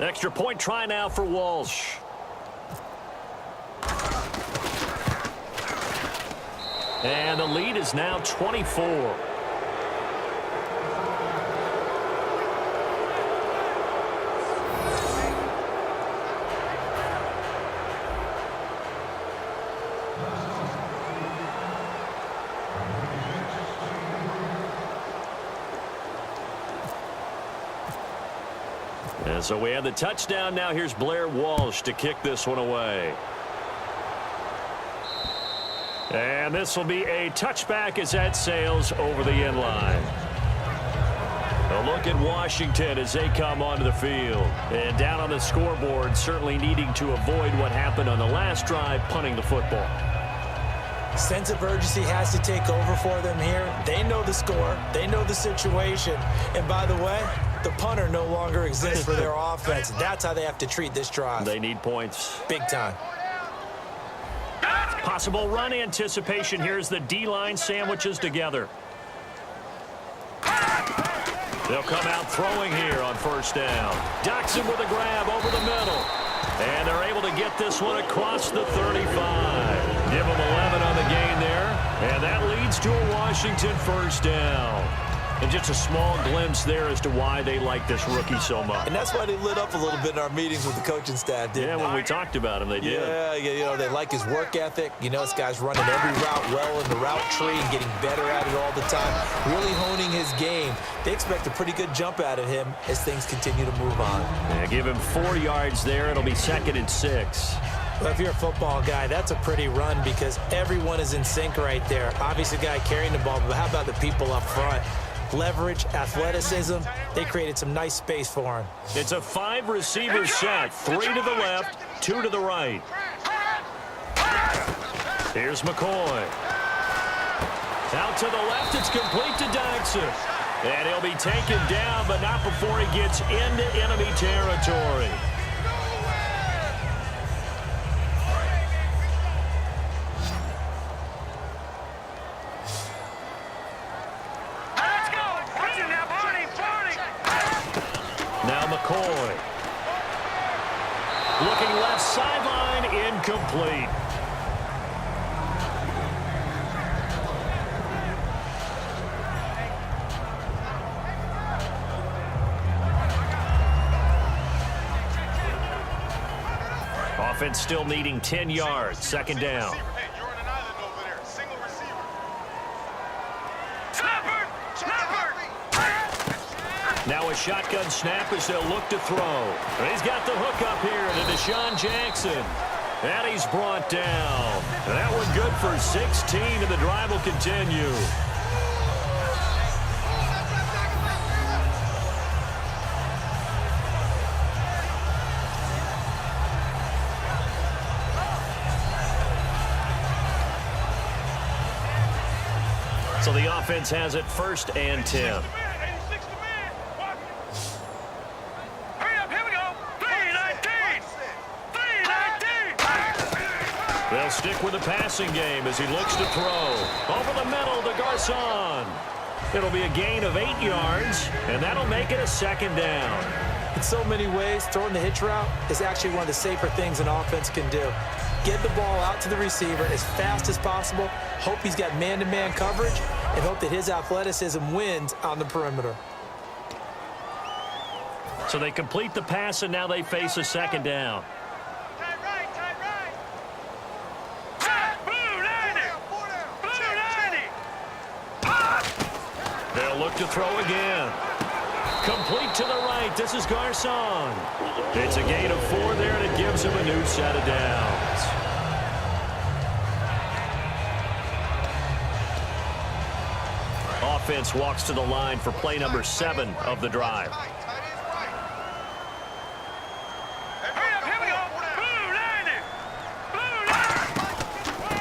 Extra point try now for Walsh. And the lead is now 24. And so we have the touchdown. Now here's Blair Walsh to kick this one away. And this will be a touchback as that sails over the end line. A look at Washington as they come onto the field. And down on the scoreboard, certainly needing to avoid what happened on the last drive, punting the football. Sense of urgency has to take over for them here. They know the score. They know the situation. And by the way, the punter no longer exists for their offense. That's how they have to treat this drive. They need points. Big time. Possible run anticipation. Here's the D-line sandwiches together. They'll come out throwing here on first down. Doxson with a grab over the middle. And they're able to get this one across the 35. Give them 11 on the gain there. And that leads to a Washington first down. And just a small glimpse there as to why they like this rookie so much. And that's why they lit up a little bit in our meetings with the coaching staff, didn't they? Yeah, when we talked about him, they did. Yeah, you know, they like his work ethic. You know, this guy's running every route well in the route tree and getting better at it all the time, really honing his game. They expect a pretty good jump out of him as things continue to move on. Yeah, give him 4 yards there. It'll be 2nd and 6. Well, if you're a football guy, that's a pretty run because everyone is in sync right there. Obviously, the guy carrying the ball, but how about the people up front? Leverage, athleticism, they created some nice space for him. It's a 5-receiver set. 3 to the left, 2 to the right. Here's McCoy. Out to the left, it's complete to Doxson. And he'll be taken down, but not before he gets into enemy territory. Now McCoy. Looking left sideline, incomplete. Offense still needing 10 yards. 2nd down. Now a shotgun snap as they'll look to throw. And he's got the hook up here to Deshaun Jackson. And he's brought down. And that one good for 16, and the drive will continue. So the offense has it 1st and 10. They'll stick with the passing game as he looks to throw. Over the middle to Garcon. It'll be a gain of 8 yards, and that'll make it a 2nd down. In so many ways, throwing the hitch route is actually one of the safer things an offense can do. Get the ball out to the receiver as fast as possible, hope he's got man-to-man coverage, and hope that his athleticism wins on the perimeter. So they complete the pass, and now they face a 2nd down. They'll look to throw again. Complete to the right. This is Garcon. It's a gain of 4 there, and it gives him a new set of downs. Offense walks to the line for play number 7 of the drive.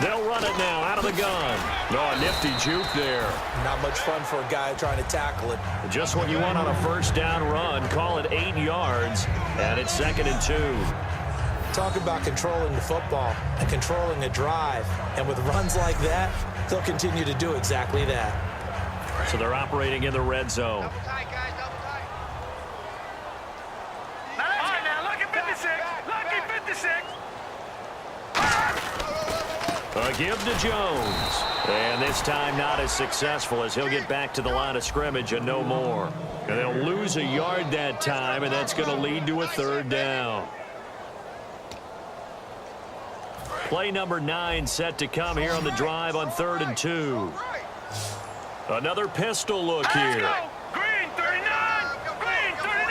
They'll run it now out of the gun. No, a nifty juke there. Not much fun for a guy trying to tackle it. Just what you want on a 1st down run. Call it 8 yards, and it's 2nd and 2. Talk about controlling the football and controlling a drive. And with runs like that, they'll continue to do exactly that. So they're operating in the red zone. A give to Jones. And this time not as successful as he'll get back to the line of scrimmage and no more. And they'll lose a yard that time, and that's going to lead to a third down. Play number 9 set to come here on the drive on 3rd and 2. Another pistol look here. Green 39! Green 39!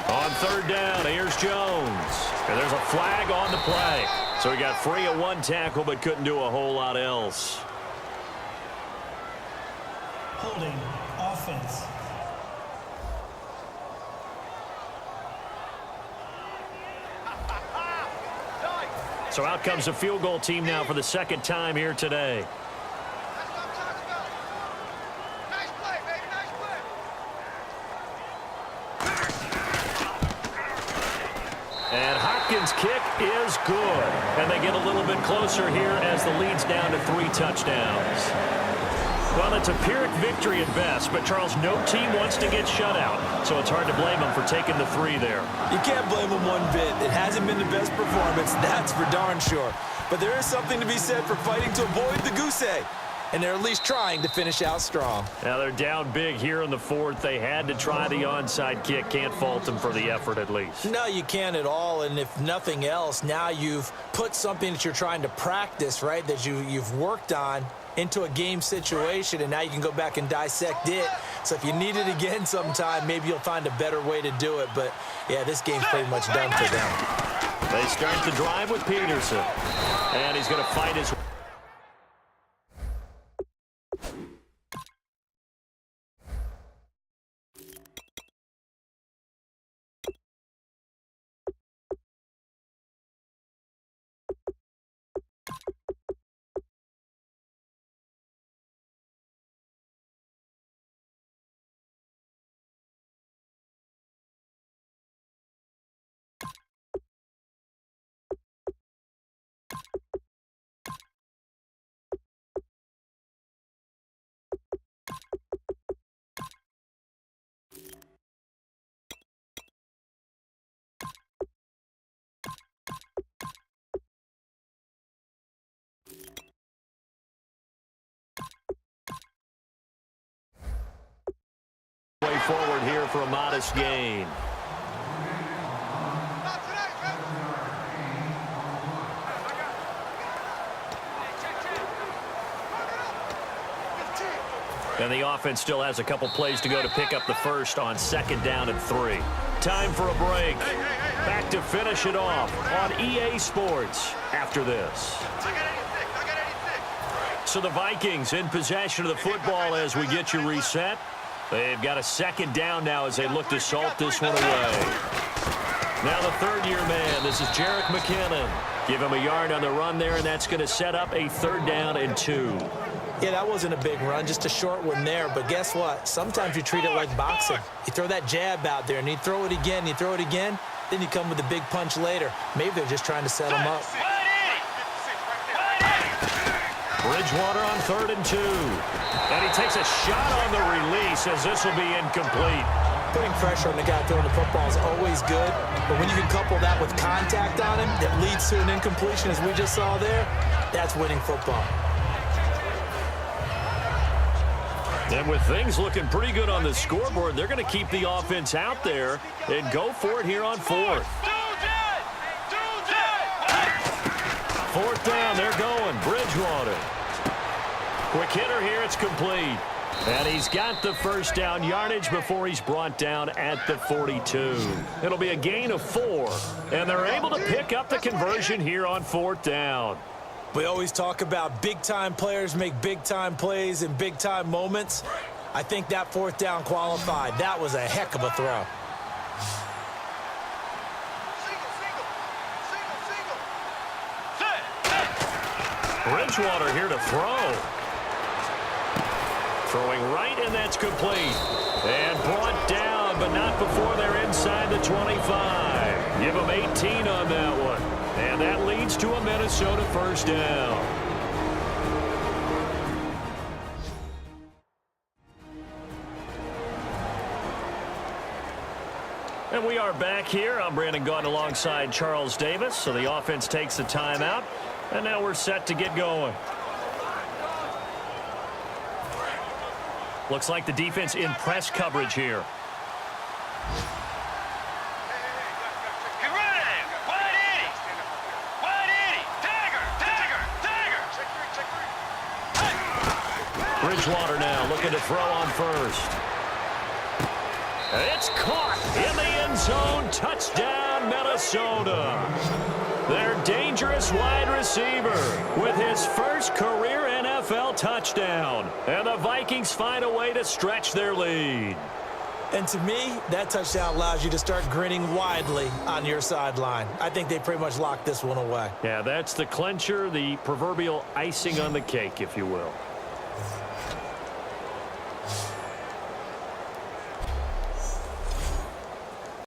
On 3rd down, here's Jones. And there's a flag on the play. So he got free of one tackle but couldn't do a whole lot else. Holding offense. So out comes the field goal team now for the second time here today. And Hopkins' kick is good. And they get a little bit closer here as the lead's down to 3 touchdowns. Well, it's a Pyrrhic victory at best, but Charles, no team wants to get shut out. So it's hard to blame them for taking the 3 there. You can't blame them one bit. It hasn't been the best performance, that's for darn sure. But there is something to be said for fighting to avoid the goose egg. And they're at least trying to finish out strong. Now they're down big here in the 4th. They had to try the onside kick. Can't fault them for the effort at least. No, you can't at all. And if nothing else, now you've put something that you're trying to practice, right, that you've worked on into a game situation, and now you can go back and dissect it. So if you need it again sometime, maybe you'll find a better way to do it. But, yeah, this game's pretty much done for them. They start the drive with Peterson. And he's going to fight his way forward here for a modest gain. And the offense still has a couple plays to go to pick up the first on 2nd down and 3. Time for a break. Back to finish it off on EA Sports after this. So the Vikings in possession of the football as we get you reset. They've got a 2nd down now as they look to salt this one away. Now the 3rd-year man, this is Jerick McKinnon. Give him a yard on the run there, and that's going to set up a 3rd down and 2. Yeah, that wasn't a big run, just a short one there. But guess what? Sometimes you treat it like boxing. You throw that jab out there, and you throw it again, you throw it again, then you come with a big punch later. Maybe they're just trying to set him up. Bridgewater on 3rd and 2. And he takes a shot on the release as this will be incomplete. Putting pressure on the guy throwing the football is always good, but when you can couple that with contact on him that leads to an incompletion, as we just saw there, that's winning football. And with things looking pretty good on the scoreboard, they're going to keep the offense out there and go for it here on 4th. 4th down, they're going. Bridgewater. Quick hitter here, it's complete. And he's got the first down yardage before he's brought down at the 42. It'll be a gain of 4. And they're able to pick up the conversion here on 4th down. We always talk about big-time players make big-time plays in big-time moments. I think that 4th down qualified. That was a heck of a throw. Bridgewater here to throw. Throwing right, and that's complete. And brought down, but not before they're inside the 25. Give them 18 on that one. And that leads to a Minnesota 1st down. And we are back here. I'm Brandon Gaudin alongside Charles Davis. So the offense takes a timeout. And now we're set to get going. Looks like the defense in press coverage here. Get ready! Wide 80! Wide 80! Dagger! Dagger! Dagger! Bridgewater now looking to throw on first. It's caught in the end zone. Touchdown, Minnesota. Their dangerous wide receiver with his first career NFL touchdown. And the Vikings find a way to stretch their lead. And to me, that touchdown allows you to start grinning widely on your sideline. I think they pretty much locked this one away. Yeah, that's the clincher, the proverbial icing on the cake, if you will.